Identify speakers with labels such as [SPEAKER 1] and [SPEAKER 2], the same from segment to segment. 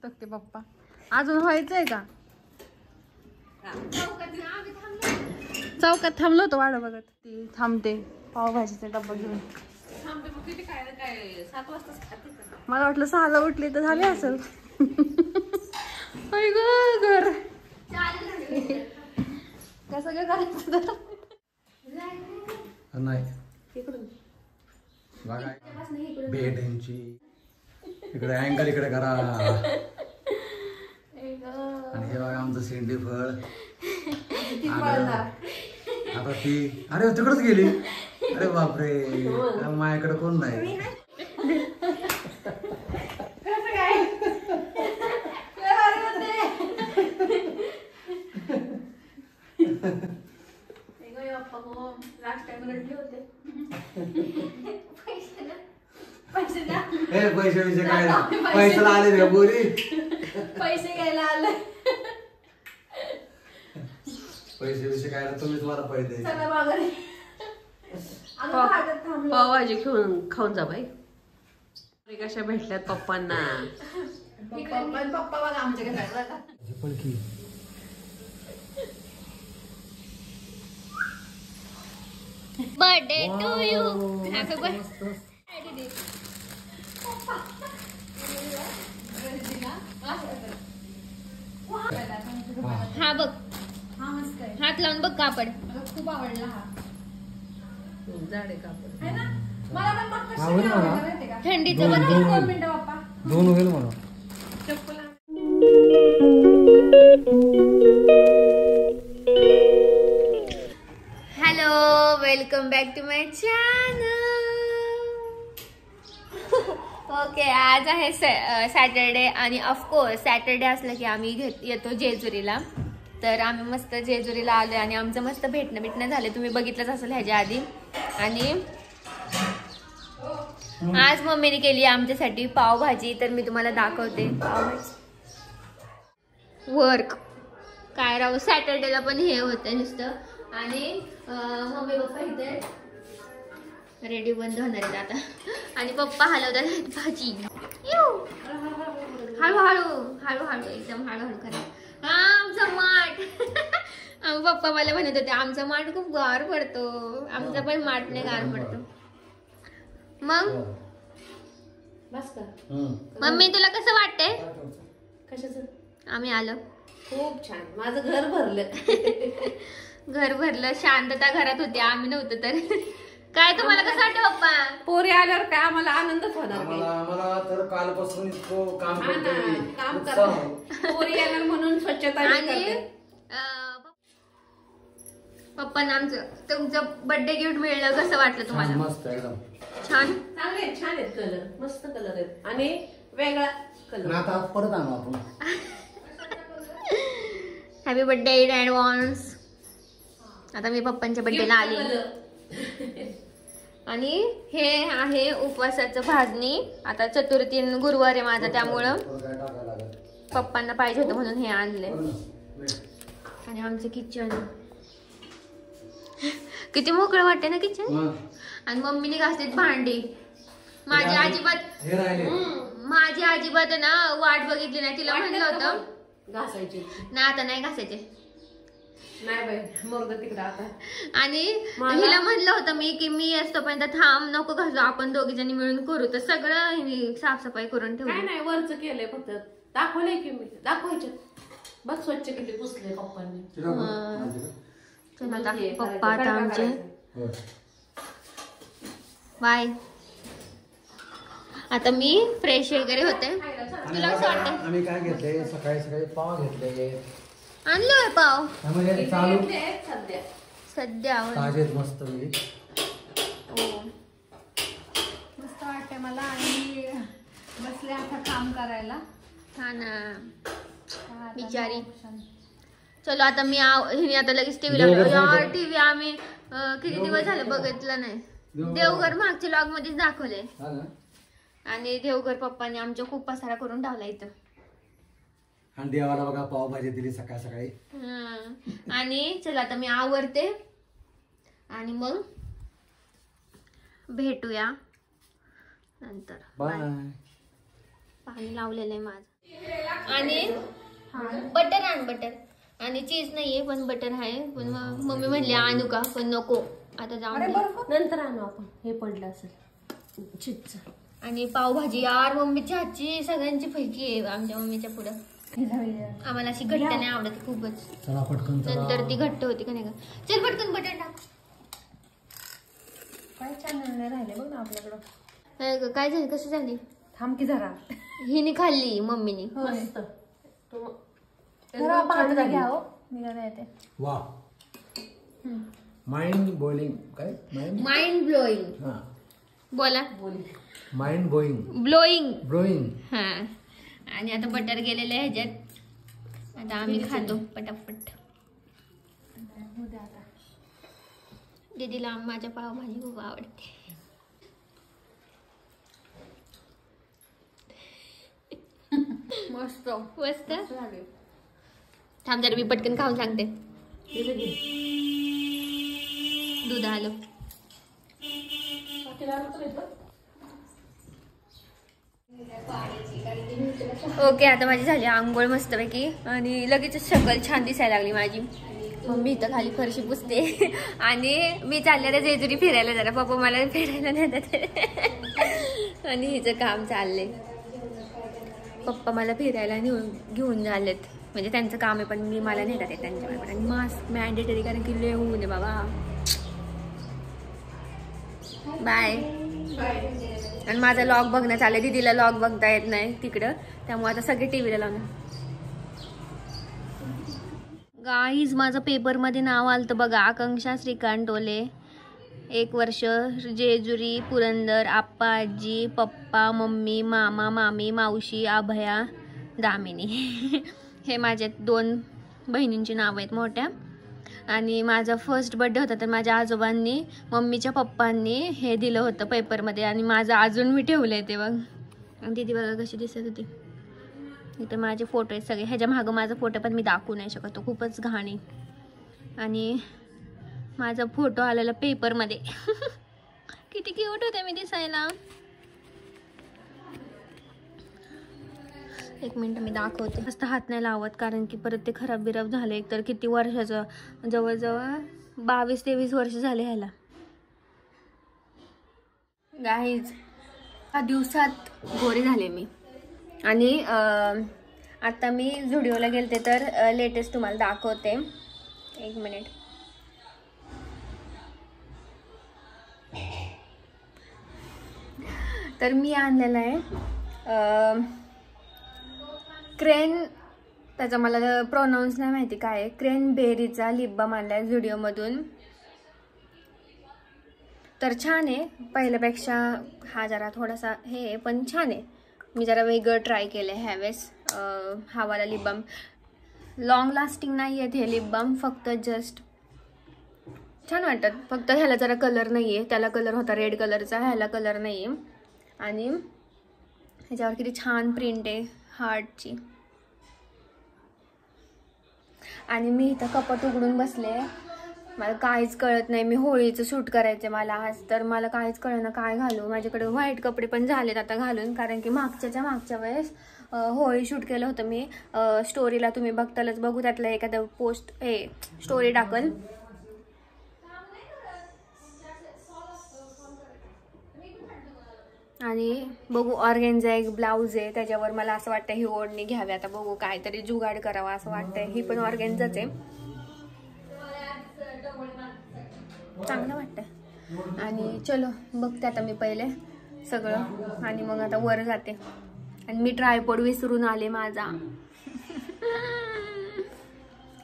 [SPEAKER 1] तक्ते पप्पा अजून व्हायचंय का? चौकात थांबलो होतो वाढ बघत. ती थांबते पावभाजीचा डब्बा घेऊन. मला वाटलं 6ला उठली तर झाले असेल. घर कसं काय करायचं
[SPEAKER 2] नाही बेड यांची इकडे अँगल इकडे करा. आणि हे बघा आमचं शेंडी फळ. आता ती अरे तिकडच गेली. अरे बापरे माझ्याकडे कोण नाही. पैसे विषय काय पैशाला आले का बोरी.
[SPEAKER 1] पैसे घ्यायला आले.
[SPEAKER 2] पैसे विषय काय तुम्हीच मला पैसे.
[SPEAKER 3] पावभाजी घेऊन खाऊन जा बाई. कशा भेटल्यात पप्पांना.
[SPEAKER 1] पप्पा बघा आमच्या घरात. Birthday to you. Happy birthday. हा बघ हात लावून बघ कापड. खूप आवडला हा.
[SPEAKER 3] जाडे कापड
[SPEAKER 1] मला पण थंडीचं बघ. 2 मिनिटं बाप्पा.
[SPEAKER 2] 2 होईल मला.
[SPEAKER 1] Hello welcome back to my channel. Okay आज आहे सॅटरडे आणि ऑफकोर्स सॅटरडे असलं की आम्ही येतो जेजुरीला. तर आम्ही मस्त जेजुरीला आलो आणि आमचं मस्त भेटणं झालं. तुम्ही बघितलंच असेल ह्याच्या आधी. आणि आज मम्मीने केली आमच्यासाठी पावभाजी. तर मी तुम्हाला दाखवते पावभाजी. वर्क काय राहू सॅटरडेला पण हे होतं नुसतं. आणि मम्मी पप्पा इथे रेडी बंद होणार आहेत आता. आणि पप्पा हलवतात भाजी. हळूहळू हळूहळू एकदम हळूहळू करा. हा आमचा माठ. पप्पा मला म्हणत होते आमचा माठ खूप गार पडतो. आमचा पण माठ नाही गार पडतो. मग मम्मी तुला कसं वाटतंय?
[SPEAKER 3] कशाचं
[SPEAKER 1] आम्ही आलो.
[SPEAKER 3] खूप छान. माझं घर भरलं.
[SPEAKER 1] घर भरलं. शांतता घरात होती. आम्ही नव्हतो तर. काय तुम्हाला कसं वाटतं पप्पा?
[SPEAKER 3] पोरी आल्यावर काय आम्हाला आनंदच होणार.
[SPEAKER 2] मला तर कालपासून इतकं काम
[SPEAKER 3] करतो. पोरी येणार म्हणून स्वच्छता.
[SPEAKER 1] आणि पप्पांना आमचं तुमचं बर्थडे गिफ्ट मिळलं कसं वाटलं तुम्हाला?
[SPEAKER 2] मस्त एकदम
[SPEAKER 1] छान.
[SPEAKER 3] चांगले आहेत. छान आहेत. कलर मस्त कलर आहेत आणि वेगळा कलर.
[SPEAKER 2] आता परत आणू आपण.
[SPEAKER 1] Happy birthday in advance. आता मी पप्पांच्या बर्थडेला आली. आणि हे आहे उपवासाचं भाजणी. आता चतुर्थी गुरुवार आहे माझा त्यामुळं पप्पांना पाहिजे होतं म्हणून हे आणले. आणि आमचं किचन किती मोकळं वाटते ना किचन. आणि मम्मीने घासलीत भांडी. माझी अजिबात ना वाट बघितली नाही. तिला म्हणलं होतं
[SPEAKER 3] घासायची
[SPEAKER 1] ना आता नाही घासायचे.
[SPEAKER 3] नाही बाई मग तिकडे आता.
[SPEAKER 1] आणि हिला म्हणलं होतं मी की मी असतोपर्यंत थांब नको घासू आपण दोघी जणी मिळून करू. तर सगळं साफसफाई करून ठेवली.
[SPEAKER 3] नाही वरच केलंय फक्त दाखवलंय की मी. दाखवायचे बघ स्वच्छ किती पुसले पप्पांनी.
[SPEAKER 1] चला आता पप्पा आता आमचे
[SPEAKER 2] होय.
[SPEAKER 1] बाय. आता मी फ्रेश वगैरे होते.
[SPEAKER 2] आणि
[SPEAKER 1] तुला कसं वाटतं?
[SPEAKER 2] आम्ही काय घेतले सकाळी सकाळी पाव घेतले.
[SPEAKER 1] आणलोय पाव
[SPEAKER 2] त्यामध्ये चालू
[SPEAKER 1] सध्या.
[SPEAKER 2] ताजेत मस्त
[SPEAKER 1] हो
[SPEAKER 4] मस्त वाटतंय मला आणि बसले आता काम करायला.
[SPEAKER 1] हा ना
[SPEAKER 4] आता
[SPEAKER 1] बिचारी.
[SPEAKER 4] option.
[SPEAKER 1] चलो आता मी हिने आता लगेच टीव्ही लावली. यार टीव्ही आम्ही किती दिवस झाले बघितलं नाही. देवघर मागच्या लॉग मध्येच दाखवले. आणि देवघर पप्पाने आमच्या खूप पसारा करून ठेवला इथं.
[SPEAKER 2] आणि देवाला बघा पावभाजी दिली सकाळ सकाळी.
[SPEAKER 1] आणि चला आता मी आवरते आणि मग भेटूया नंतर.
[SPEAKER 2] बाय.
[SPEAKER 1] पाणी लावलेलं आहे माझं. आणि बटर आण बटर. आणि चीज नाहीये पण बटर आहे. पण मम्मी म्हणली आणू का पण नको आता जाऊन दे.
[SPEAKER 3] नंतर आणू आपण. हे पडलं असेल चीजचं.
[SPEAKER 1] आणि पावभाजी यार मम्मीच्या हातची सगळ्यांची पैकी आहे आमच्या मम्मीच्या पुढं. आम्हाला अशी घट्ट नाही आवडत खूपच.
[SPEAKER 2] चला पटकन चला.
[SPEAKER 1] नंतर ती घट्ट होती का नाही का. चल पटकन बटर टाक.
[SPEAKER 4] काय चॅनल नाही राहिले बघ ना आपल्याकडं.
[SPEAKER 1] काय झालं कसं झाली.
[SPEAKER 4] थांब की जरा.
[SPEAKER 1] हिने खाल्ली मम्मीने.
[SPEAKER 3] मस्त.
[SPEAKER 4] जरा पाहत घ्या हो. मी जरा येते.
[SPEAKER 2] वा. माइंड बॉइलिंग काय
[SPEAKER 1] माइंड ब्लोईंग.
[SPEAKER 2] हा
[SPEAKER 1] बोला.
[SPEAKER 2] Mind boing
[SPEAKER 1] blowing.
[SPEAKER 2] ब्रोईंग.
[SPEAKER 1] हा. आणि आता बटर गेलेलं आहे ह्याच्यात. आता आम्ही खातो पटापट. दीदीला माझ्या पावभाजी खूप आवडते.
[SPEAKER 4] मस्त
[SPEAKER 1] मस्त. थांब जरा मी पटकन खाऊन सांगते. दूध आलं. ओके आता माझी झाली आंघोळ मस्तपैकी आणि लगेच शक्कल छान दिसायला लागली माझी. मम्मी इथं खाली फरशी पुसते आणि मी चालले आता जेजुरी फिरायला. जरा पप्पा मला फिरायला नेतात आणि हिचं काम चाललंय. पप्पा मला फिरायला घेऊन झालेत. म्हणजे त्यांचं काम आहे पण मी मला नेतात आहे त्यांच्याकडे. आणि मास्क मॅन्डेटरी कारण की लय होऊ दे बाबा. बाय. आणि माझा लॉग बघणं चाललंय. दीदीला लॉग बघता येत नाही तिकडं त्यामुळे आता सगळे टीव्हीला लावणार. गाईज माझं पेपरमध्ये नाव आलतं बघा. आकांक्षा श्रीकांत टोले 1 वर्ष जेजुरी पुरंदर. आप्पा आजी पप्पा मम्मी मामा मामी मावशी अभया दामिनी. हे माझे 2 बहिणींची नावं आहेत मोठ्या. आणि माझा फर्स्ट बर्थडे होता तर माझ्या आजोबांनी मम्मीच्या पप्पांनी हे दिलं होतं पेपरमध्ये. आणि माझं अजून मी ठेवलं आहे ते बघ. आणि दीदी बघा कशी दिसत होती. इथे माझे फोटो आहेत सगळे. ह्याच्या मागं माझा फोटो पण मी दाखवू नाही शकत. तो खूपच घाण आहे. आणि माझा फोटो आलेला पेपरमध्ये. किती क्यूट होते मी दिसायला. 1 मिनिट मी दाखवते. जास्त हात नाही लावत कारण की परत ते खराब बिराब झाले. एकतर किती वर्षाचं जवळजवळ 22-23 वर्ष झाले ह्याला. गाईज दिवसात गोरी झाले मी. आणि आता मी झुडिओला गेलते तर लेटेस्ट तुम्हाला दाखवते. 1 मिनिट. तर मी आणलेलं आहे क्रेन. त्याचा मला प्रोनाऊन्स नाही माहिती काय आहे. क्रेनबेरीचा लिप बाम आणला आहे झुडिओमधून. तर छान आहे. पहिल्यापेक्षा हा जरा थोडासा हे आहे पण छान आहे. मी जरा वेगळं ट्राय केलं आहे ह्यावेळेस. हा वाला लिप बाम लॉंग लास्टिंग नाही आहेत हे लिप बाम. फक्त जस्ट छान वाटतात. फक्त ह्याला जरा कलर नाही आहे. त्याला कलर होता रेड कलरचा. ह्याला कलर नाही आहे. आणि ह्याच्यावर किती छान प्रिंट आहे हार्टची. आणि मी इथं कपाट उघडून बसले. मला काहीच कळत नाही. मी होळीचं शूट करायचं मला आज. तर मला काहीच कळना काय घालू. माझ्याकडे व्हाईट कपडे पण झालेत आता घालून. कारण की मागच्या वेळेस होळी शूट केलं होतं मी. स्टोरीला तुम्ही बघतालच बघू. त्यातलं एखादं पोस्ट स्टोरी टाकल. आणि बघू ऑर्गेन्झा एक ब्लाऊज आहे त्याच्यावर मला असं वाटतं ही ओढणी घ्यावी. आता बघू काहीतरी जुगाड करावा असं वाटतंय. ही पण ऑर्गेन्झाच आहे. चांगलं वाटतं. आणि चलो बघते आता मी पहिले सगळं आणि मग आता वर जाते. आणि मी ट्रायपॉड विसरून आले माझा.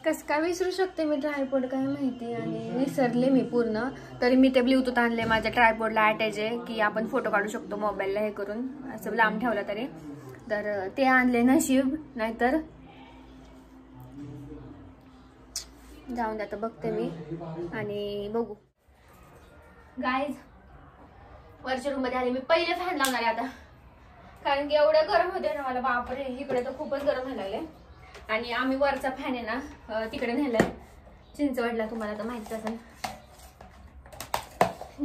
[SPEAKER 1] कसं काय विसरू शकते मी ट्रायपॉड काय माहिती. आणि विसरले मी पूर्ण. तरी मी ते ब्लूटूथ आणले माझ्या ट्रायपॉडला अटॅच आहे की आपण फोटो काढू शकतो मोबाईलला हे करून असं लांब ठेवलं तरी. तर ते आणले नशीब, नाहीतर जाऊन द्या. बघते मी आणि बघू. गाईज वरच्या रूम मध्ये आले. मी पहिले फॅन लावणार आहे आता कारण की एवढं गरम होते ना मला. बापरे इकडे तर खूपच गरम व्हायला लागले. आणि आम्ही वरचा फॅन आहे ना तिकडे नेलाय चिंचवडला. तुम्हाला तर माहिती असेल.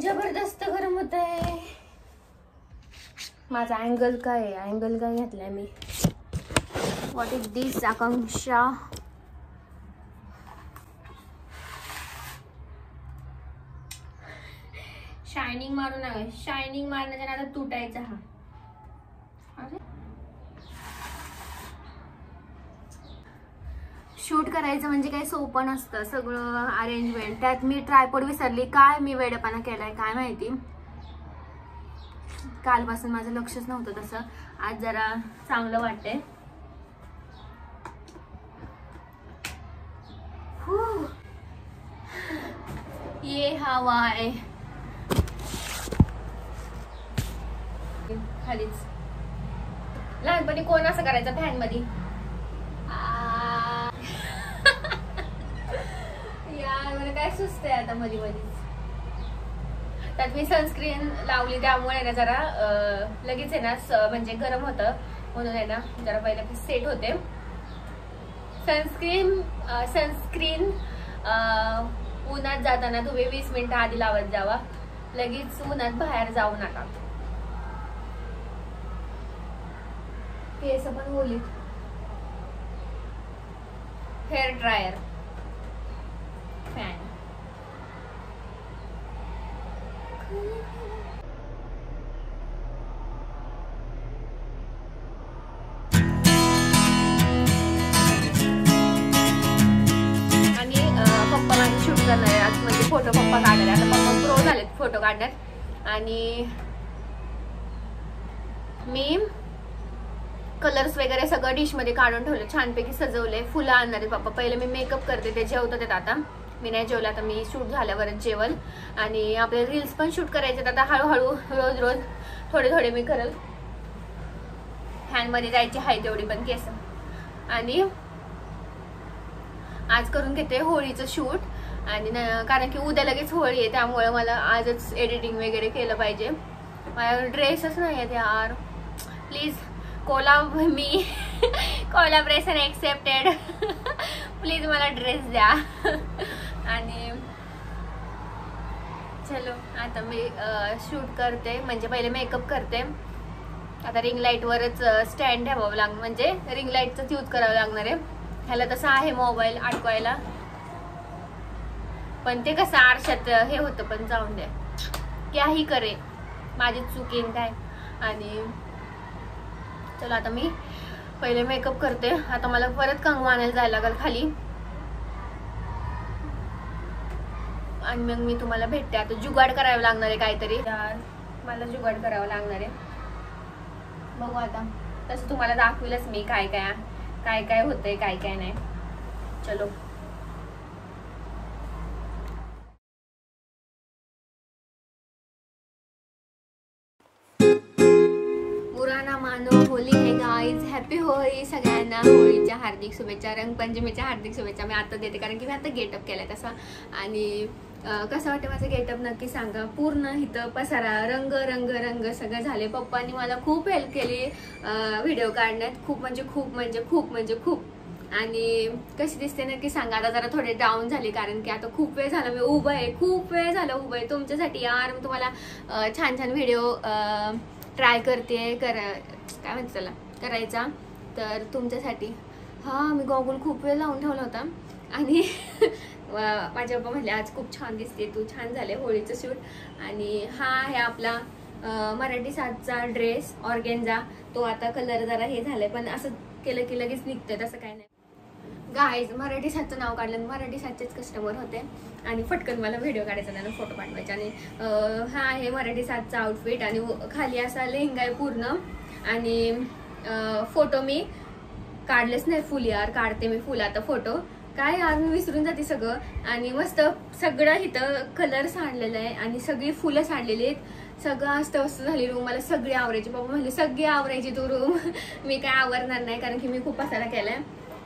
[SPEAKER 1] जबरदस्त गरम होत आहे. माझा अँगल काय आहे, अँगल काय घेतलाय मी. What is this Akanksha. Shining मारू नका. शायनिंग मारण्याच्या नादात तुटायचा हा. अरे शूट करायचं म्हणजे काही सोपं नसतं. सगळं अरेंजमेंट. त्यात मी ट्रायपॉड विसरली. काय मी वेडेपणा केलाय काय माहिती. कालपासून माझं लक्षच नव्हतं तसं. आज जरा चांगलं वाटतंय. ये हवा आहे खालीच. लहानपणी कोण असं करायचं फॅन मध्ये. यार मला काय सुचतंय आता मध्ये मध्येच. त्यात मी सनस्क्रीन लावली त्यामुळे ना जरा लगेच आहे ना म्हणजे गरम होतं म्हणून आहे ना जरा पहिले सेट होते. सनस्क्रीन उन्हात जाताना तुम्ही 20 मिनिटं आधी लावत जावा. लगेच उन्हात बाहेर जाऊ नका. केस पण ओली. Hair dryer fan. आणि पप्पा माझे शूट करणार आहे आज. म्हणजे फोटो पप्पा काढणार. आता पप्पा प्रो झालेत फोटो काढण्यात. आणि मी कलर्स वगैरे सगळं डिश मध्ये काढून ठेवले. छानपैकी सजवले. फुलं आणणार आहेत पप्पा. पहिले मी मेकअप करते. ते जेवतात आहेत आता. मी नाही जेवला आता. मी शूट झाल्यावरच जेवल. आणि आपले रील्स पण शूट करायचे आता हळूहळू रोज रोज थोडे थोडे मी करेल. फॅन मध्ये जायची आहे तेवढी पण केस. आणि आज करून घेते होळीचं शूट. आणि कारण की उद्या लगेच होळी आहे त्यामुळे मला आजच एडिटिंग वगैरे केलं पाहिजे. माझ्या ड्रेसच नाही आहेत यार. Please me collaboration accepted. Please मला ड्रेस द्या. आणि चलो आता मी शूट करते. म्हणजे पहिले मेकअप करते. आता रिंग लाईट वरच स्टँड ठेवावं लागणार. म्हणजे रिंग लाईटच यूज करावं लागणार आहे. ह्याला तसं आहे मोबाईल अटकवायला पण ते कसं आरशात हे होतं. पण जाऊन द्या काही करे माझी चुकीन काय. आणि चलो आता मी पहिले मेकअप करते. आता मला परत कंगवा आणायला जायला लागेल खाली. आणि मग मी तुम्हाला भेटते. आता जुगाड करावं लागणार आहे काहीतरी. मला जुगाड करावं लागणार आहे. बघू आता. तसं तुम्हाला दाखविलच मी काय काय काय काय होतंय काय काय नाही. चलो पुराना मानो होली है गाइज. हॅपी होळी सगळ्यांना. होळीच्या हार्दिक शुभेच्छा. रंगपंचमीच्या हार्दिक शुभेच्छा मी आता देते कारण की मी आता गेटअप केलाय तसा. आणि कसं वाटतं माझं गेटअप नक्की सांगा. पूर्ण इथं पसारा रंग रंग रंग सगळं झाले. पप्पांनी मला खूप हेल्प केली व्हिडिओ काढण्यात. खूप म्हणजे खूप म्हणजे खूप म्हणजे खूप. आणि कशी दिसते नक्की सांगा. आता जरा थोडे डाऊन झाले कारण की आता खूप वेळ झाला मी उभं आहे. खूप वेळ झाला उभं आहे तुमच्यासाठी यार. तुम्हाला छान छान व्हिडिओ ट्राय करते काय म्हणते त्याला करायचा तर तुमच्यासाठी. हां मी गॉगल खूप वेळ लावून ठेवला होता. आणि माझे पप्पा म्हणले आज खूप छान दिसते तू. छान झाले होळीचं शूट. आणि हा आहे आपला मराठी साजचा ड्रेस ऑर्गेन्झा. तो आता कलर जरा हे झालाय पण असं केलं की लगेच निघतंय तसं काय नाही. गाईज मराठी साजचं नाव काढलं, मराठी साजचेच कस्टमर होते आणि फटकन मला व्हिडिओ काढायचा नाही, फोटो पाठवायचे. आणि हा आहे मराठी साजचा आउटफिट आणि खाली असा लेहंगा आहे पूर्ण. आणि फोटो मी काढलेच नाही फुल, यार काढते मी फुल आता फोटो. काय यार मी विसरून जाते सगळं. आणि मस्त सगळं इथं कलर सांडलेला आहे आणि सगळी फुलं सांडलेली आहेत. सगळं अस्तव्यस्त झाली रूम. मला सगळी आवरायची, बाबा म्हणले सगळी आवरायची तू रूम. मी काय आवरणार नाही कारण की मी खूप पसारा केलाय.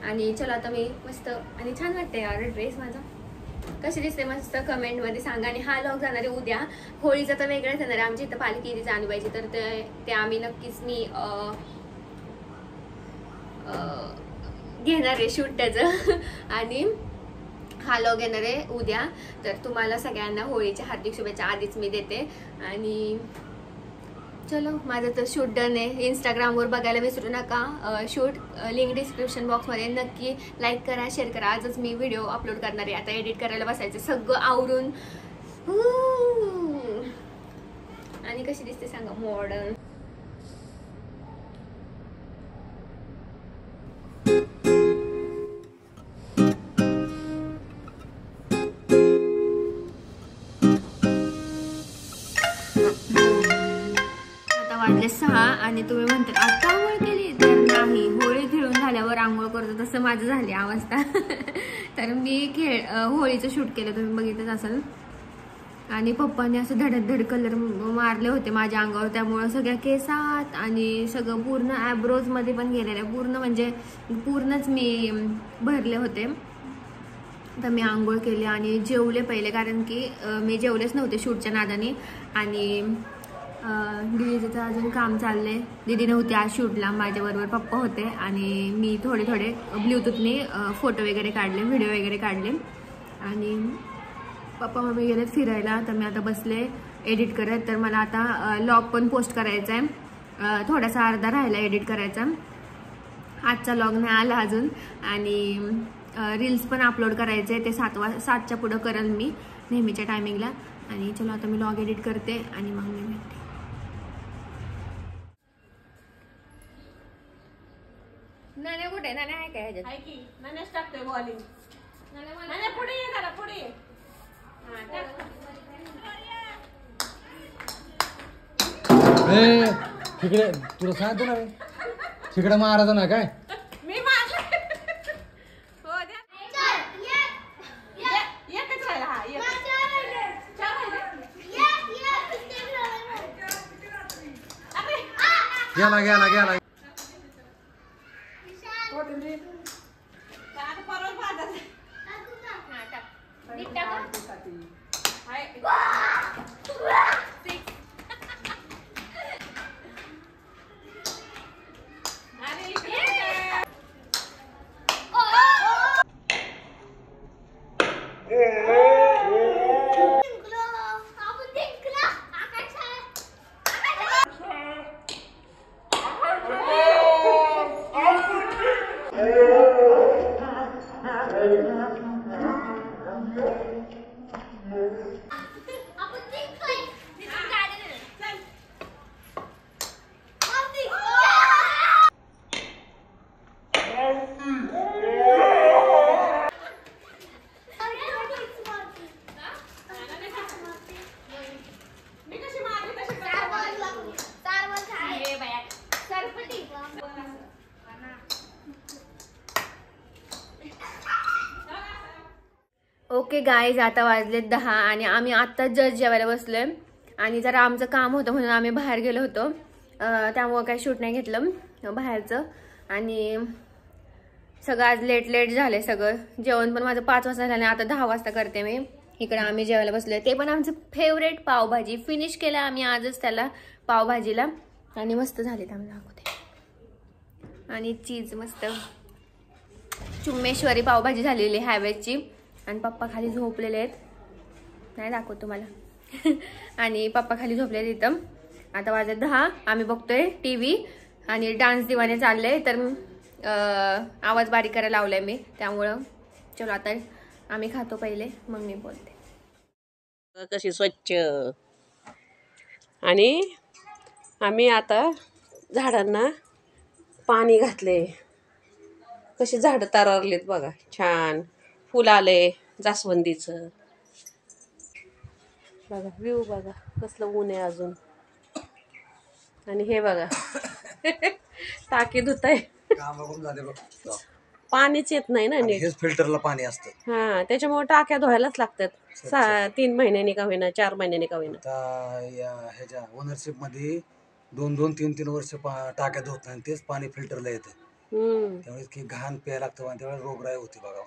[SPEAKER 1] आणि चला आता मी मस्त आणि छान वाटते यार ड्रेस माझा. कशी दिसते मस्त कमेंट मध्ये सांगा. आणि हा लॉग जाणार आहे उद्या. होळीचा तर वेगळाच येणार आहे. आमच्या इथं पालखी जाणवायची तर ते आम्ही नक्कीच मी घेणार आहे शूट त्याचं. आणि हा लॉग येणार आहे उद्या. तर तुम्हाला सगळ्यांना होळीच्या हार्दिक शुभेच्छा आधीच मी देते. आणि चलो माझं तर शूट डन आहे. इंस्टाग्रामवर बघायला विसरू नका शूट. लिंक डिस्क्रिप्शन बॉक्समध्ये. नक्की लाईक करा, शेअर करा. आजच मी व्हिडिओ अपलोड करणार आहे. आता एडिट करायला बसायचं सगळं आवरून. आणि कशी दिसते सांगा मॉडर्न. वाजले 6 आणि तुम्ही म्हणतात आता आंघोळ केली, तर नाही, होळी खेळून झाल्यावर आंघोळ करतो तसं माझं झाली अवस्था. तर मी होळीचं शूट केलं, तुम्ही बघितलंच असेल. आणि पप्पाने असं धडधड कलर मारले होते माझ्या अंगावर, त्यामुळं सगळ्या केसात आणि सगळं पूर्ण ॲब्रोज मध्ये पण गेलेलं पूर्ण, म्हणजे पूर्णच मी भरले होते. तर मी आंघोळ केली आणि जेवले पहिले, कारण की मी जेवलेच नव्हते शूटच्या नादाने. आणि दिदीचं अजून काम चाललंय. दिदी नव्हती आज शूटला, माझ्याबरोबर पप्पा होते आणि मी थोडे ब्लूटूथने फोटो वगैरे काढले, व्हिडिओ वगैरे काढले. आणि पप्पा मम्मी गेलेत फिरायला. तर मी आता बसले एडिट करत. तर मला आता लॉग पण पोस्ट करायचा आहे, थोडासा अर्धा राहिला एडिट करायचा. आजचा लॉग नाही आला अजून. आणि रील्स पण अपलोड करायचे, ते 7च्या पुढं करेल मी नेहमीच्या टायमिंगला. आणि चलो आता मी लॉग एडिट करते आणि मग मी भेटते. नाण्या कुठे? नाण्या आहे काय ह्याच्यात?
[SPEAKER 3] आहे की नाण्याच टाकतोय बॉलिंग. नाण्या पुढे ये जरा, पुढे ये.
[SPEAKER 2] तिकडे तुला सांगतो ना तिकडे मारायचं ना काय.
[SPEAKER 3] मी मारले. हो द्या. एकच राहिला. हा एक. चार राहिले.
[SPEAKER 2] गेला
[SPEAKER 1] ओके गाईज, आता वाजलेत 10 आणि आम्ही आत्ता जस्ट जेवायला बसलोय. आणि जरा आमचं काम होतं म्हणून आम्ही बाहेर गेलो होतो, त्यामुळं काही शूट नाही घेतलं बाहेरचं. आणि सगळं आज लेट झालंय सगळं. जेवण पण माझं 5 वाजता झालं आणि आता 10 वाजता करते मी. इकडे आम्ही जेवायला बसलोय. ते पण आमचं फेवरेट पावभाजी फिनिश केलं आम्ही आजच त्याला पावभाजीला. आणि मस्त झाले आम्ही दाखवते. आणि चीज मस्त चुम्मेश्वरी पावभाजी झालेली हॅवेजची. आणि पप्पा खाली झोपलेले आहेत, नाही दाखवत तुम्हाला. आणि पप्पा खाली झोपलेले इथं. आता वाजत 10, आम्ही बघतोय टीव्ही आणि डान्स दिवाने चाललंय. तर आवाज बारीक करायला लावलाय मी, त्यामुळं चलो आता आम्ही खातो पहिले, मग मी बोलते.
[SPEAKER 3] कशी स्वच्छ. आणि आम्ही आता झाडांना पाणी घातले. कशी झाडं तारारलीत बघा, छान फुल आले जास्वंदीचं. बघा व्ह्यू बघा, कसलं ऊन आहे अजून. आणि हे बघा टाकी धुत आहे,
[SPEAKER 2] काम बघून झाले बघ.
[SPEAKER 3] पाणीच येत नाही ना
[SPEAKER 2] आणि
[SPEAKER 3] नीट.
[SPEAKER 2] हेच फिल्टरला पाणी असतं.
[SPEAKER 3] हा, त्याच्यामुळे टाक्या धुवायलाच लागतात. 3 महिन्यांनी का होईना, 4 महिन्यांनी का होईना.
[SPEAKER 2] आता या ह्याच्या ओनरशिप मध्ये 2-2, 3-3 वर्ष टाक्या धुत नाही, तेच पाणी फिल्टरला येतं. त्यामुळे इतकी घाण प्यायला लागतं आणि त्यावेळेस रोगराई होती बघा.